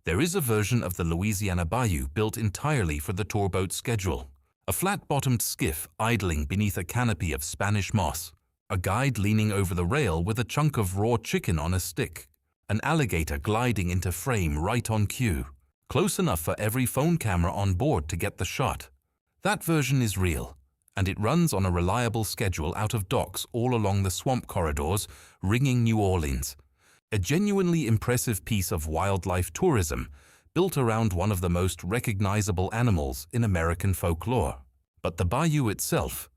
There is a version of the Louisiana bayou built entirely for the tour boat schedule. A flat-bottomed skiff idling beneath a canopy of Spanish moss, a guide leaning over the rail with a chunk of raw chicken on a stick, an alligator gliding into frame right on cue, close enough for every phone camera on board to get the shot. That version is real, and it runs on a reliable schedule out of docks all along the swamp corridors ringing New Orleans. A genuinely impressive piece of wildlife tourism built around one of the most recognizable animals in American folklore. But the bayou itself,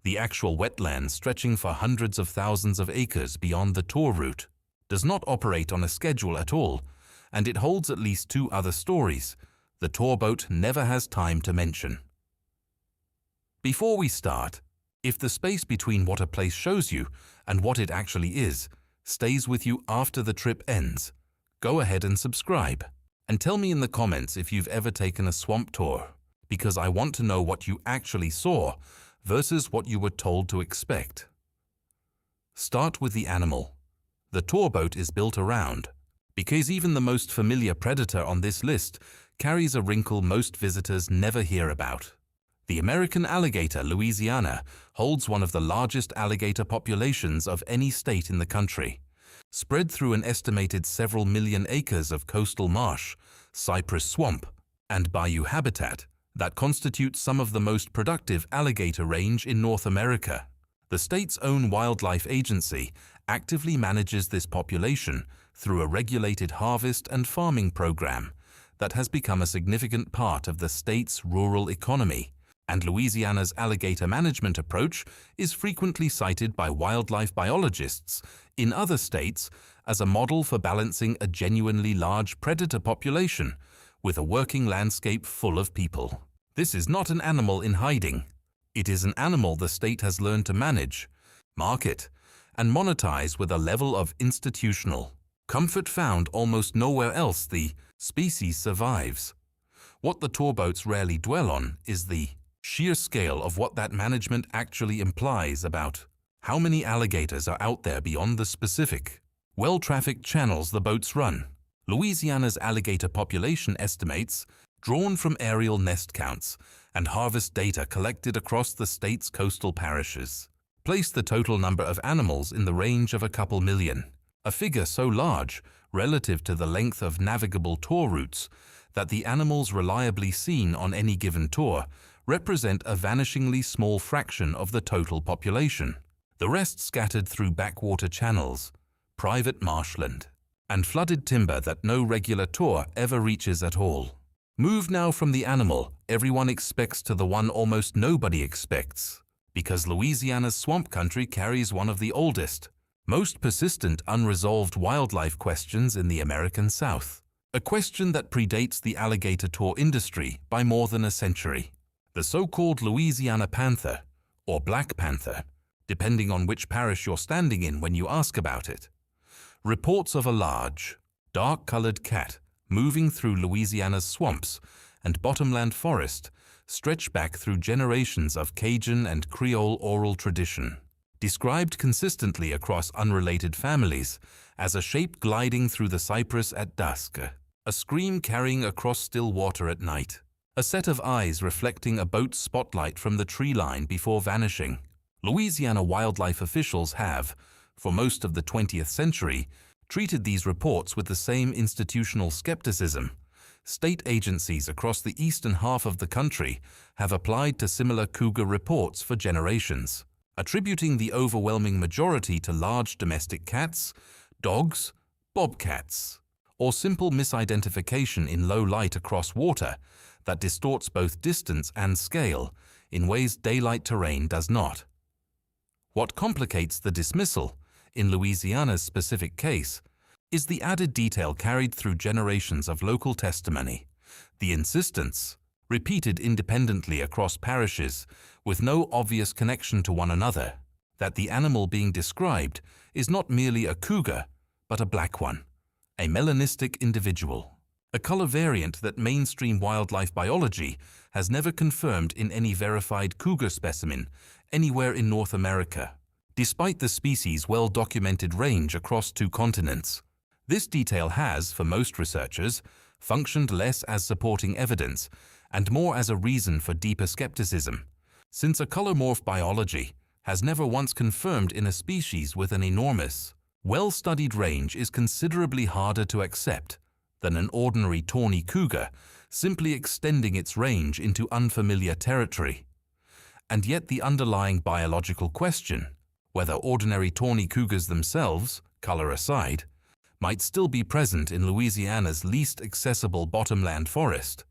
the actual wetlands stretching for hundreds of thousands of acres beyond the tour route, does not operate on a schedule at all, and it holds at least two other stories the tour boat never has time to mention. Before we start, if the space between what a place shows you and what it actually is stays with you after the trip ends, go ahead and subscribe. And tell me in the comments if you've ever taken a swamp tour, because I want to know what you actually saw versus what you were told to expect. Start with the animal. The tour boat is built around, because even the most familiar predator on this list carries a wrinkle most visitors never hear about. The American alligator, Louisiana, holds one of the largest alligator populations of any state in the country, spread through an estimated several million acres of coastal marsh, cypress swamp, and bayou habitat that constitutes some of the most productive alligator range in North America. The state's own wildlife agency actively manages this population through a regulated harvest and farming program that has become a significant part of the state's rural economy. And Louisiana's alligator management approach is frequently cited by wildlife biologists in other states as a model for balancing a genuinely large predator population with a working landscape full of people. This is not an animal in hiding. It is an animal the state has learned to manage, market, and monetize with a level of institutional comfort found almost nowhere else. The species survives. What the tour boats rarely dwell on is the sheer scale of what that management actually implies about how many alligators are out there beyond the specific, well-trafficked channels the boats run. Louisiana's alligator population estimates, drawn from aerial nest counts and harvest data collected across the state's coastal parishes, place the total number of animals in the range of a couple million, a figure so large relative to the length of navigable tour routes that the animals reliably seen on any given tour represent a vanishingly small fraction of the total population, the rest scattered through backwater channels, private marshland, and flooded timber that no regular tour ever reaches at all. Move now from the animal everyone expects to the one almost nobody expects, because Louisiana's swamp country carries one of the oldest, most persistent unresolved wildlife questions in the American South, a question that predates the alligator tour industry by more than a century. The so-called Louisiana panther, or black panther, depending on which parish you're standing in when you ask about it. Reports of a large, dark-colored cat moving through Louisiana's swamps and bottomland forest stretch back through generations of Cajun and Creole oral tradition, described consistently across unrelated families as a shape gliding through the cypress at dusk, a scream carrying across still water at night, a set of eyes reflecting a boat's spotlight from the tree line before vanishing. Louisiana wildlife officials have, for most of the 20th century, treated these reports with the same institutional skepticism. State agencies across the eastern half of the country have applied to similar cougar reports for generations, attributing the overwhelming majority to large domestic cats, dogs, bobcats, or simple misidentification in low light across water that distorts both distance and scale in ways daylight terrain does not. What complicates the dismissal, in Louisiana's specific case, is the added detail carried through generations of local testimony, the insistence, repeated independently across parishes with no obvious connection to one another, that the animal being described is not merely a cougar, but a black one, a melanistic individual, a color variant that mainstream wildlife biology has never confirmed in any verified cougar specimen anywhere in North America, despite the species' well-documented range across 2 continents. This detail has, for most researchers, functioned less as supporting evidence and more as a reason for deeper skepticism, since a color-morph biology has never once confirmed in a species with an enormous, well-studied range is considerably harder to accept than an ordinary tawny cougar simply extending its range into unfamiliar territory. And yet the underlying biological question, whether ordinary tawny cougars themselves, color aside, might still be present in Louisiana's least accessible bottomland forest,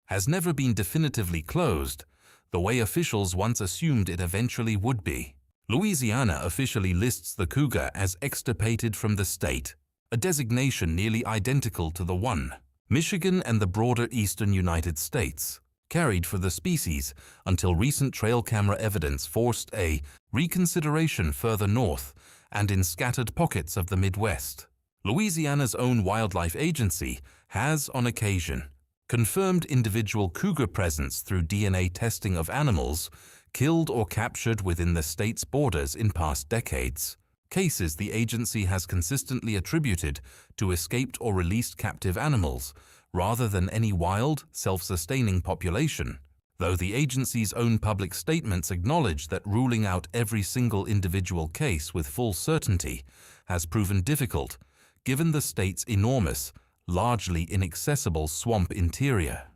has never been definitively closed the way officials once assumed it eventually would be. Louisiana officially lists the cougar as extirpated from the state, a designation nearly identical to the one Michigan and the broader eastern United States carried for the species until recent trail camera evidence forced a reconsideration further north and in scattered pockets of the Midwest. Louisiana's own wildlife agency has, on occasion, confirmed individual cougar presence through DNA testing of animals killed or captured within the state's borders in past decades, cases the agency has consistently attributed to escaped or released captive animals rather than any wild, self-sustaining population, though the agency's own public statements acknowledge that ruling out every single individual case with full certainty has proven difficult given the state's enormous, largely inaccessible swamp interior.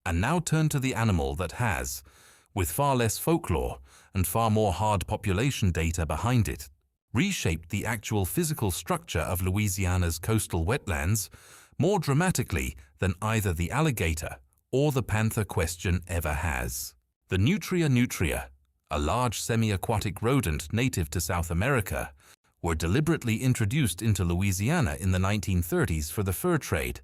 And now turn to the animal that has, with far less folklore and far more hard population data behind it, reshaped the actual physical structure of Louisiana's coastal wetlands more dramatically than either the alligator or the panther question ever has. The nutria, a large semi-aquatic rodent native to South America, were deliberately introduced into Louisiana in the 1930s for the fur trade,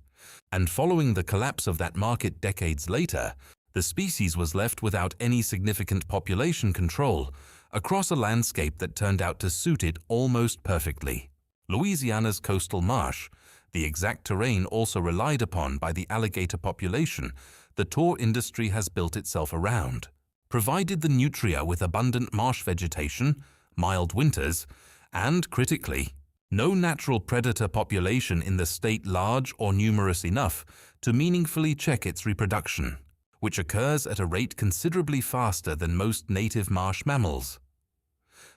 and following the collapse of that market decades later, the species was left without any significant population control across a landscape that turned out to suit it almost perfectly. Louisiana's coastal marsh, the exact terrain also relied upon by the alligator population the tour industry has built itself around, provided the nutria with abundant marsh vegetation, mild winters, and, critically, no natural predator population in the state large or numerous enough to meaningfully check its reproduction, which occurs at a rate considerably faster than most native marsh mammals.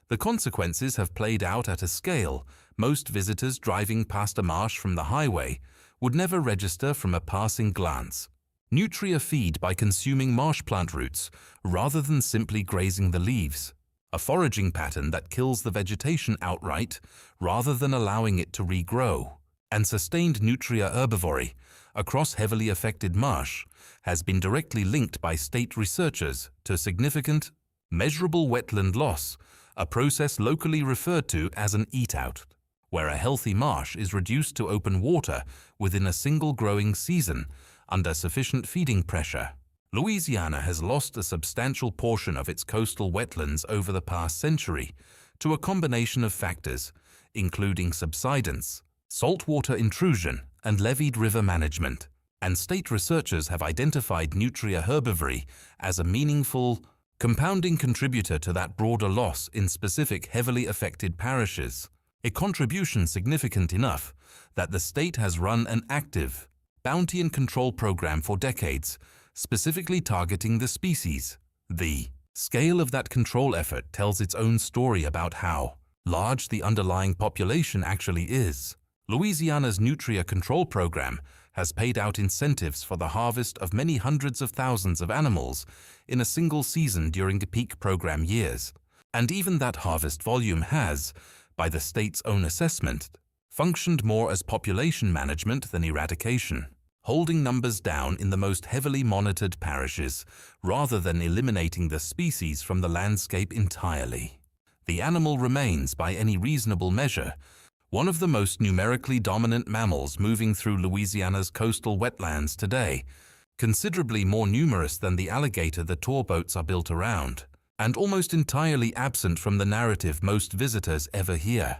The consequences have played out at a scale most visitors driving past a marsh from the highway would never register from a passing glance. Nutria feed by consuming marsh plant roots rather than simply grazing the leaves, a foraging pattern that kills the vegetation outright rather than allowing it to regrow, and sustained nutria herbivory across heavily affected marsh has been directly linked by state researchers to significant, measurable wetland loss, a process locally referred to as an eat-out, where a healthy marsh is reduced to open water within a single growing season under sufficient feeding pressure. Louisiana has lost a substantial portion of its coastal wetlands over the past century to a combination of factors, including subsidence, saltwater intrusion, and levied river management, and state researchers have identified nutria herbivory as a meaningful, compounding contributor to that broader loss in specific heavily affected parishes, a contribution significant enough that the state has run an active bounty and control program for decades, specifically targeting the species. The scale of that control effort tells its own story about how large the underlying population actually is. Louisiana's nutria control program has paid out incentives for the harvest of many hundreds of thousands of animals in a single season during the peak program years, and even that harvest volume has, by the state's own assessment, functioned more as population management than eradication, holding numbers down in the most heavily monitored parishes rather than eliminating the species from the landscape entirely. The animal remains, by any reasonable measure, one of the most numerically dominant mammals moving through Louisiana's coastal wetlands today, considerably more numerous than the alligator the tour boats are built around, and almost entirely absent from the narrative most visitors ever hear.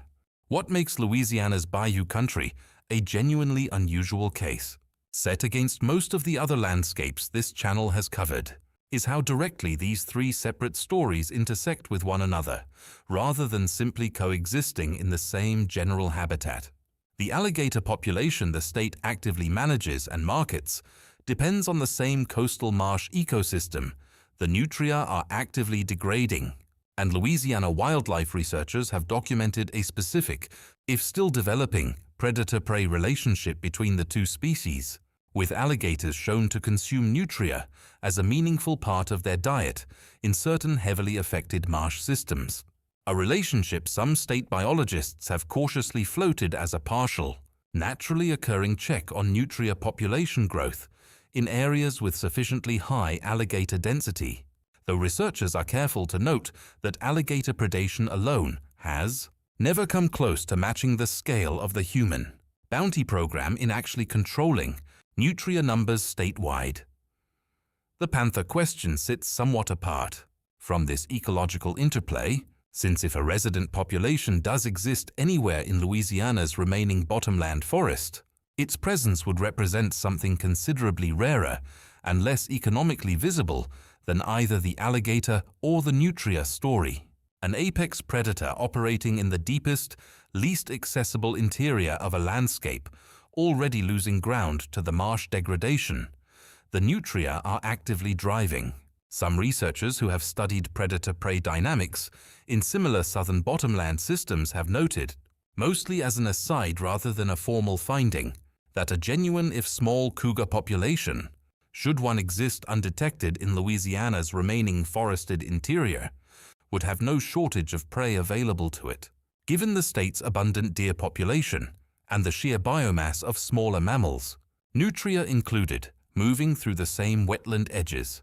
What makes Louisiana's bayou country a genuinely unusual case, set against most of the other landscapes this channel has covered, is how directly these three separate stories intersect with one another, rather than simply coexisting in the same general habitat. The alligator population the state actively manages and markets depends on the same coastal marsh ecosystem. The nutria are actively degrading, and Louisiana wildlife researchers have documented a specific, if still developing, predator-prey relationship between the two species, with alligators shown to consume nutria as a meaningful part of their diet in certain heavily affected marsh systems. A relationship some state biologists have cautiously floated as a partial, naturally occurring check on nutria population growth in areas with sufficiently high alligator density, though researchers are careful to note that alligator predation alone has never come close to matching the scale of the human bounty program in actually controlling nutria numbers statewide. The panther question sits somewhat apart from this ecological interplay, since if a resident population does exist anywhere in Louisiana's remaining bottomland forest, its presence would represent something considerably rarer and less economically visible than either the alligator or the nutria story. An apex predator operating in the deepest, least accessible interior of a landscape, already losing ground to the marsh degradation, the nutria are actively driving. Some researchers who have studied predator-prey dynamics in similar southern bottomland systems have noted, mostly as an aside rather than a formal finding, that a genuine if small cougar population, should one exist undetected in Louisiana's remaining forested interior, would have no shortage of prey available to it, given the state's abundant deer population and the sheer biomass of smaller mammals, nutria included, moving through the same wetland edges.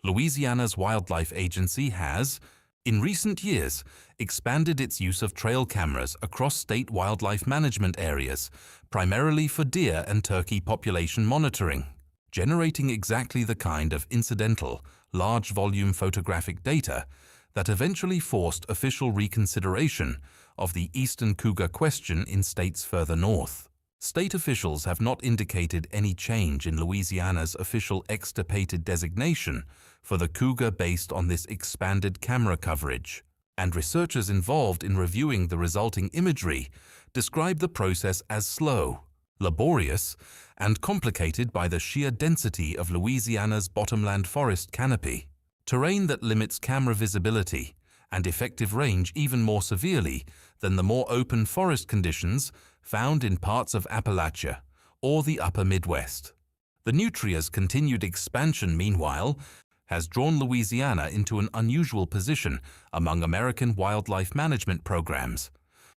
Louisiana's Wildlife Agency has, in recent years, expanded its use of trail cameras across state wildlife management areas, primarily for deer and turkey population monitoring, generating exactly the kind of incidental, large-volume photographic data that eventually forced official reconsideration of the eastern cougar question in states further north. State officials have not indicated any change in Louisiana's official extirpated designation for the cougar based on this expanded camera coverage, and researchers involved in reviewing the resulting imagery describe the process as slow, laborious, and complicated by the sheer density of Louisiana's bottomland forest canopy, terrain that limits camera visibility and effective range even more severely than the more open forest conditions found in parts of Appalachia or the upper Midwest. The nutria's continued expansion, meanwhile, has drawn Louisiana into an unusual position among American wildlife management programs,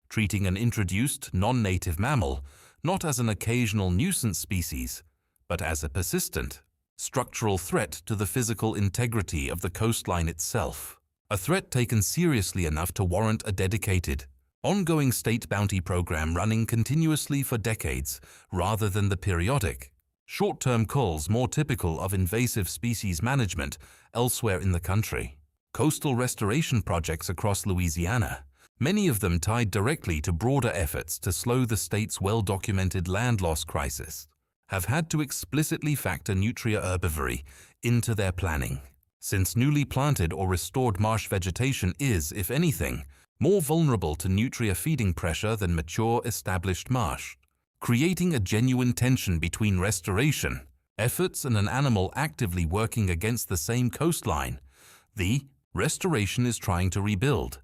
treating an introduced non-native mammal not as an occasional nuisance species, but as a persistent, structural threat to the physical integrity of the coastline itself, a threat taken seriously enough to warrant a dedicated, ongoing state bounty program running continuously for decades rather than the periodic, short-term culls more typical of invasive species management elsewhere in the country. Coastal restoration projects across Louisiana, many of them tied directly to broader efforts to slow the state's well-documented land loss crisis, have had to explicitly factor nutria herbivory into their planning, since newly planted or restored marsh vegetation is, if anything, more vulnerable to nutria feeding pressure than mature established marsh, creating a genuine tension between restoration efforts and an animal actively working against the same coastline the restoration is trying to rebuild.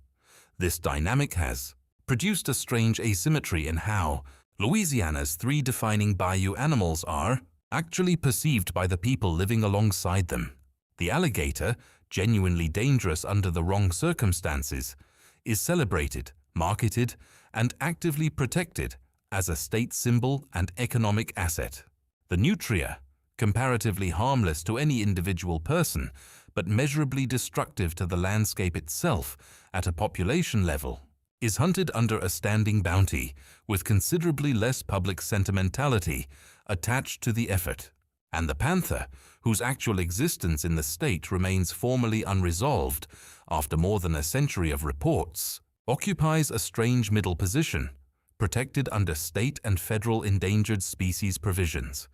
This dynamic has produced a strange asymmetry in how Louisiana's three defining bayou animals are actually perceived by the people living alongside them. The alligator, genuinely dangerous under the wrong circumstances, is celebrated, marketed, and actively protected as a state symbol and economic asset. The nutria, comparatively harmless to any individual person, but measurably destructive to the landscape itself at a population level, is hunted under a standing bounty with considerably less public sentimentality attached to the effort. And the panther, whose actual existence in the state remains formally unresolved after more than a century of reports, occupies a strange middle position, protected under state and federal endangered species provisions,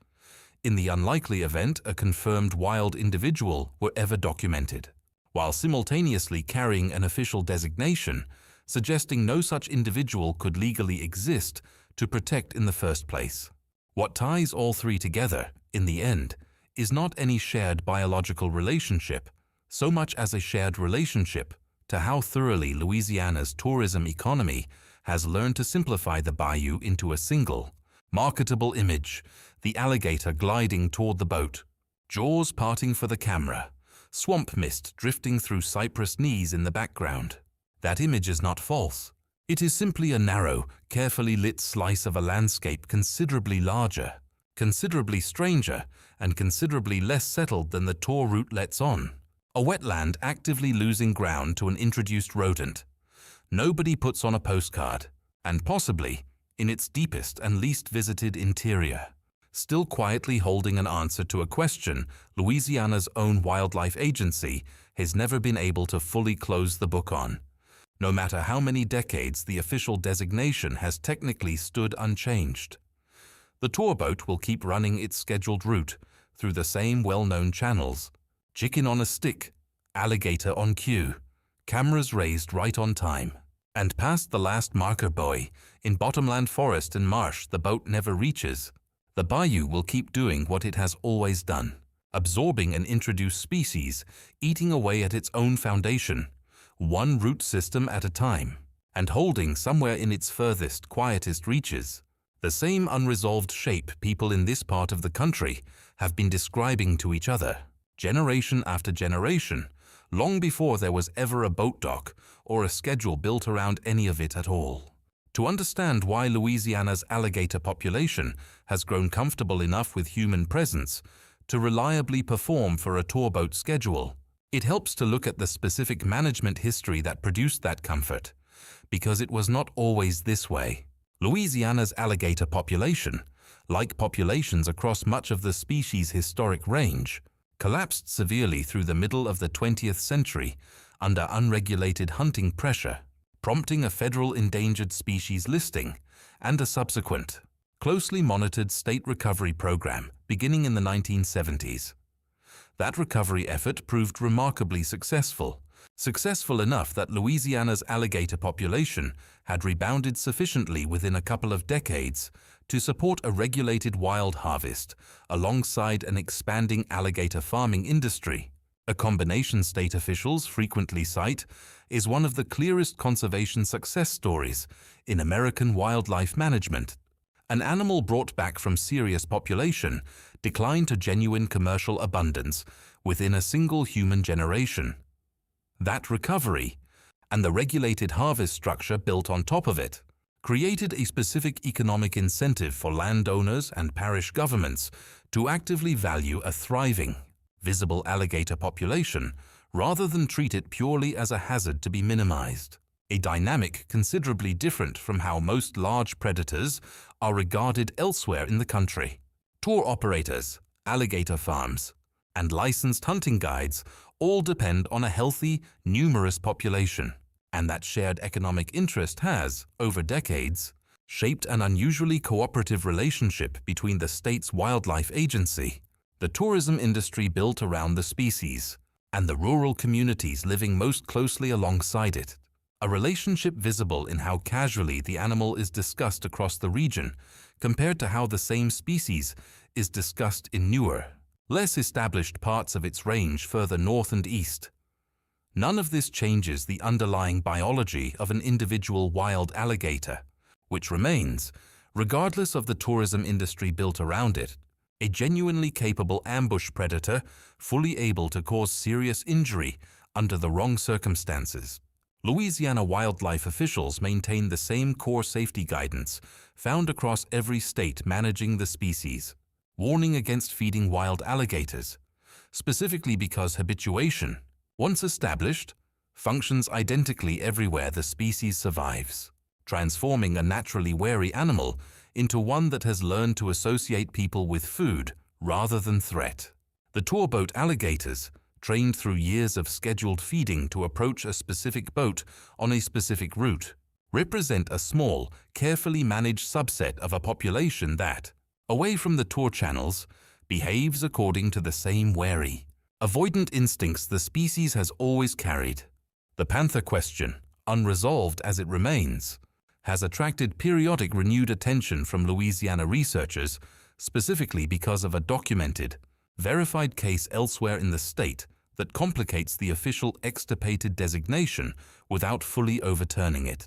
in the unlikely event a confirmed wild individual were ever documented, while simultaneously carrying an official designation suggesting no such individual could legally exist to protect in the first place. What ties all three together, in the end, is not any shared biological relationship, so much as a shared relationship to how thoroughly Louisiana's tourism economy has learned to simplify the bayou into a single, marketable image: the alligator gliding toward the boat, jaws parting for the camera, swamp mist drifting through cypress knees in the background. That image is not false. It is simply a narrow, carefully lit slice of a landscape considerably larger, considerably stranger, and considerably less settled than the tour route lets on. A wetland actively losing ground to an introduced rodent. Nobody puts on a postcard, and possibly in its deepest and least visited interior, still quietly holding an answer to a question Louisiana's own wildlife agency has never been able to fully close the book on. No matter how many decades the official designation has technically stood unchanged. The tour boat will keep running its scheduled route through the same well-known channels: chicken on a stick, alligator on cue, cameras raised right on time. And past the last marker buoy, in bottomland forest and marsh the boat never reaches, the bayou will keep doing what it has always done, absorbing an introduced species, eating away at its own foundation, one root system at a time, and holding somewhere in its furthest, quietest reaches the same unresolved shape people in this part of the country have been describing to each other, generation after generation, long before there was ever a boat dock or a schedule built around any of it at all. To understand why Louisiana's alligator population has grown comfortable enough with human presence to reliably perform for a tour boat schedule, it helps to look at the specific management history that produced that comfort, because it was not always this way. Louisiana's alligator population, like populations across much of the species' historic range, collapsed severely through the middle of the 20th century under unregulated hunting pressure, prompting a federal endangered species listing and a subsequent, closely monitored state recovery program beginning in the 1970s. That recovery effort proved remarkably successful enough that Louisiana's alligator population had rebounded sufficiently within a couple of decades to support a regulated wild harvest alongside an expanding alligator farming industry, a combination state officials frequently cite is one of the clearest conservation success stories in American wildlife management. An animal brought back from serious population decline to genuine commercial abundance within a single human generation. That recovery, and the regulated harvest structure built on top of it, created a specific economic incentive for landowners and parish governments to actively value a thriving, visible alligator population rather than treat it purely as a hazard to be minimized. A dynamic considerably different from how most large predators are regarded elsewhere in the country. Tour operators, alligator farms, and licensed hunting guides all depend on a healthy, numerous population, and that shared economic interest has, over decades, shaped an unusually cooperative relationship between the state's wildlife agency, the tourism industry built around the species, and the rural communities living most closely alongside it. A relationship visible in how casually the animal is discussed across the region compared to how the same species is discussed in newer, less established parts of its range further north and east. None of this changes the underlying biology of an individual wild alligator, which remains, regardless of the tourism industry built around it, a genuinely capable ambush predator fully able to cause serious injury under the wrong circumstances. Louisiana wildlife officials maintain the same core safety guidance found across every state managing the species, warning against feeding wild alligators, specifically because habituation, once established, functions identically everywhere the species survives, transforming a naturally wary animal into one that has learned to associate people with food rather than threat. The tour boat alligators, trained through years of scheduled feeding to approach a specific boat on a specific route, represent a small, carefully managed subset of a population that, away from the tour channels, behaves according to the same wary, avoidant instincts the species has always carried. The panther question, unresolved as it remains, has attracted periodic renewed attention from Louisiana researchers, specifically because of a documented, verified case elsewhere in the state that complicates the official extirpated designation without fully overturning it.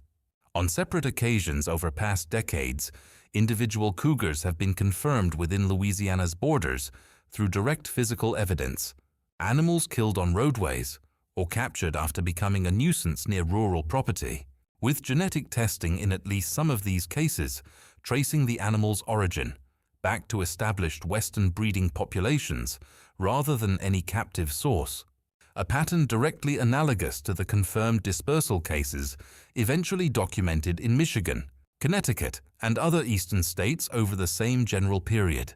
On separate occasions over past decades, individual cougars have been confirmed within Louisiana's borders through direct physical evidence, animals killed on roadways or captured after becoming a nuisance near rural property, with genetic testing in at least some of these cases tracing the animal's origin back to established Western breeding populations rather than any captive source, a pattern directly analogous to the confirmed dispersal cases eventually documented in Michigan, Connecticut, and other eastern states over the same general period.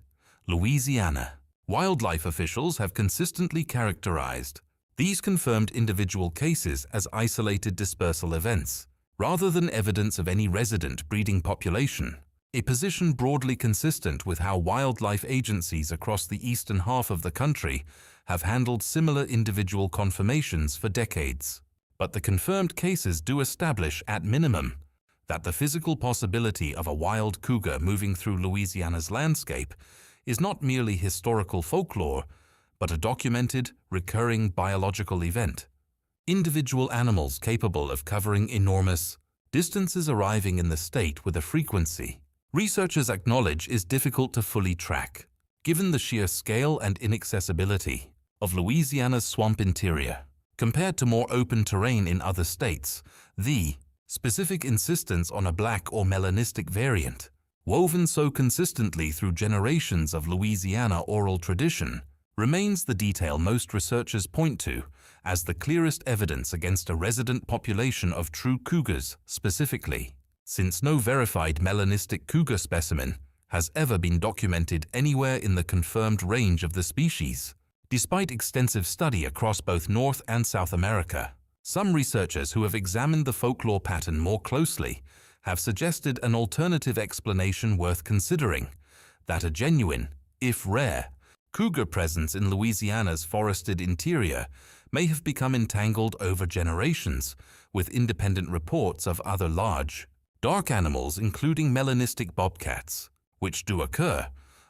Louisiana. Wildlife officials have consistently characterized these confirmed individual cases as isolated dispersal events, rather than evidence of any resident breeding population, a position broadly consistent with how wildlife agencies across the eastern half of the country have handled similar individual confirmations for decades. But the confirmed cases do establish, at minimum, that the physical possibility of a wild cougar moving through Louisiana's landscape is not merely historical folklore, but a documented, recurring biological event. Individual animals capable of covering enormous distances arriving in the state with a frequency researchers acknowledge is difficult to fully track, given the sheer scale and inaccessibility of Louisiana's swamp interior. Compared to more open terrain in other states, the specific insistence on a black or melanistic variant, woven so consistently through generations of Louisiana oral tradition, remains the detail most researchers point to as the clearest evidence against a resident population of true cougars specifically, since no verified melanistic cougar specimen has ever been documented anywhere in the confirmed range of the species. Despite extensive study across both North and South America, some researchers who have examined the folklore pattern more closely have suggested an alternative explanation worth considering, that a genuine, if rare, cougar presence in Louisiana's forested interior may have become entangled over generations with independent reports of other large, dark animals including melanistic bobcats, which do occur,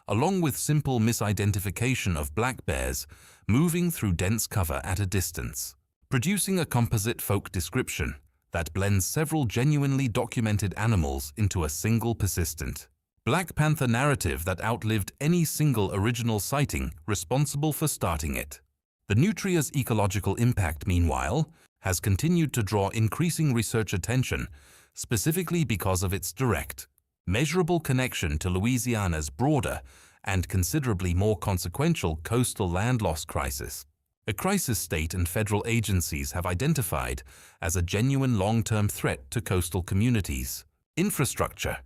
along with simple misidentification of black bears moving through dense cover at a distance, producing a composite folk description that blends several genuinely documented animals into a single persistent Black Panther narrative that outlived any single original sighting responsible for starting it. The nutria's ecological impact, meanwhile, has continued to draw increasing research attention, specifically because of its direct, measurable connection to Louisiana's broader and considerably more consequential coastal land loss crisis, a crisis state and federal agencies have identified as a genuine long-term threat to coastal communities, infrastructure,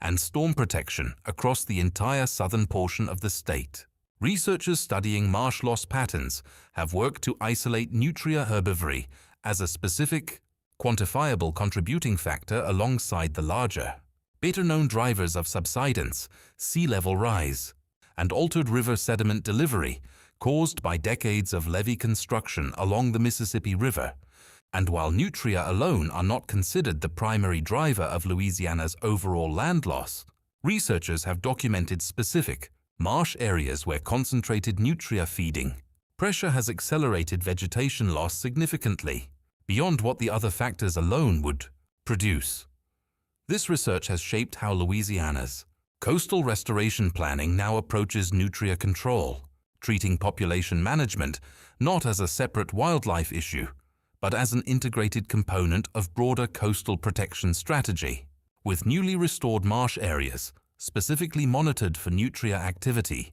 and storm protection across the entire southern portion of the state. Researchers studying marsh loss patterns have worked to isolate nutria herbivory as a specific, quantifiable contributing factor alongside the larger, better-known drivers of subsidence, sea level rise, and altered river sediment delivery caused by decades of levee construction along the Mississippi River. And while nutria alone are not considered the primary driver of Louisiana's overall land loss, researchers have documented specific marsh areas where concentrated nutria feeding pressure has accelerated vegetation loss significantly, beyond what the other factors alone would produce. This research has shaped how Louisiana's coastal restoration planning now approaches nutria control, treating population management not as a separate wildlife issue, but as an integrated component of broader coastal protection strategy, with newly restored marsh areas specifically monitored for nutria activity,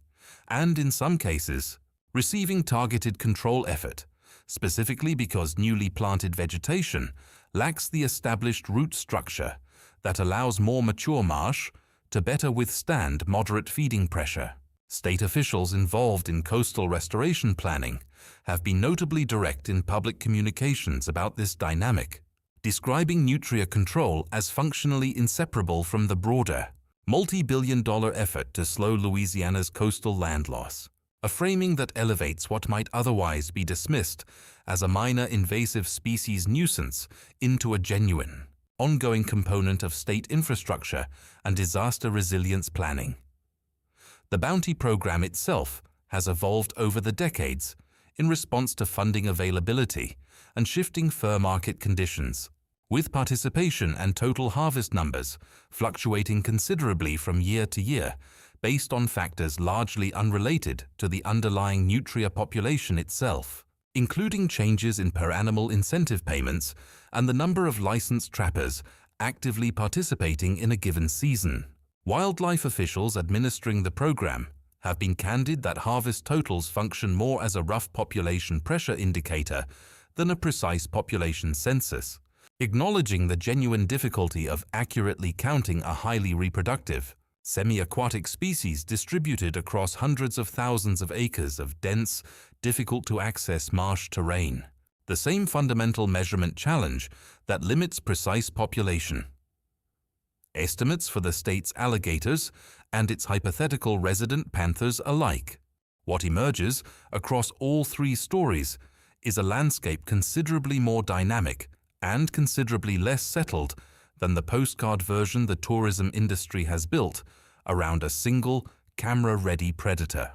and in some cases, receiving targeted control effort, specifically because newly planted vegetation lacks the established root structure that allows more mature marsh to better withstand moderate feeding pressure. State officials involved in coastal restoration planning have been notably direct in public communications about this dynamic, describing nutria control as functionally inseparable from the broader, multi-billion-dollar effort to slow Louisiana's coastal land loss, a framing that elevates what might otherwise be dismissed as a minor invasive species nuisance into a genuine, ongoing component of state infrastructure and disaster resilience planning. The bounty program itself has evolved over the decades in response to funding availability and shifting fur market conditions, with participation and total harvest numbers fluctuating considerably from year to year based on factors largely unrelated to the underlying nutria population itself, including changes in per-animal incentive payments and the number of licensed trappers actively participating in a given season. Wildlife officials administering the program have been candid that harvest totals function more as a rough population pressure indicator than a precise population census, acknowledging the genuine difficulty of accurately counting a highly reproductive, semi-aquatic species distributed across hundreds of thousands of acres of dense, difficult-to-access marsh terrain. The same fundamental measurement challenge that limits precise population. Estimates for the state's alligators and its hypothetical resident panthers alike. What emerges across all three stories is a landscape considerably more dynamic and considerably less settled than the postcard version the tourism industry has built around a single, camera-ready predator.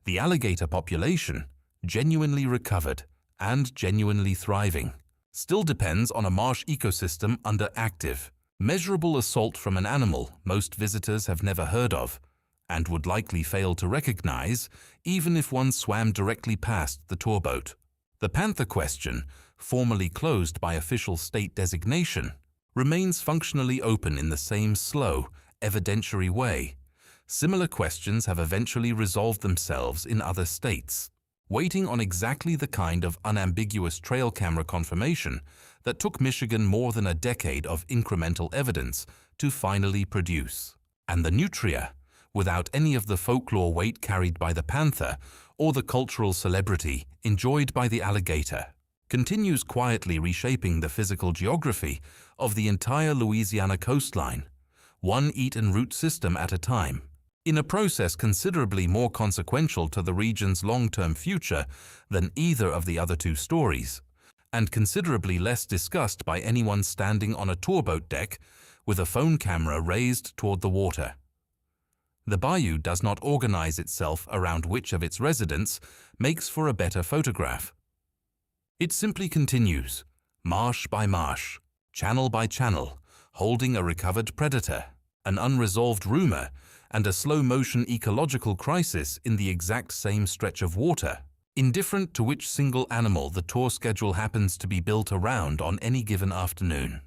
The alligator population, genuinely recovered and genuinely thriving, still depends on a marsh ecosystem under active, measurable assault from an animal most visitors have never heard of and would likely fail to recognize even if one swam directly past the tour boat. The panther question, formally closed by official state designation, remains functionally open in the same slow, evidentiary way. Similar questions have eventually resolved themselves in other states, waiting on exactly the kind of unambiguous trail camera confirmation that took Michigan more than a decade of incremental evidence to finally produce. And the nutria, without any of the folklore weight carried by the panther or the cultural celebrity enjoyed by the alligator, continues quietly reshaping the physical geography of the entire Louisiana coastline, one eat-and root system at a time, in a process considerably more consequential to the region's long-term future than either of the other two stories, and considerably less discussed by anyone standing on a tourboat deck with a phone camera raised toward the water. The bayou does not organize itself around which of its residents makes for a better photograph. It simply continues, marsh by marsh, channel by channel, holding a recovered predator, an unresolved rumor, and a slow-motion ecological crisis in the exact same stretch of water, indifferent to which single animal the tour schedule happens to be built around on any given afternoon.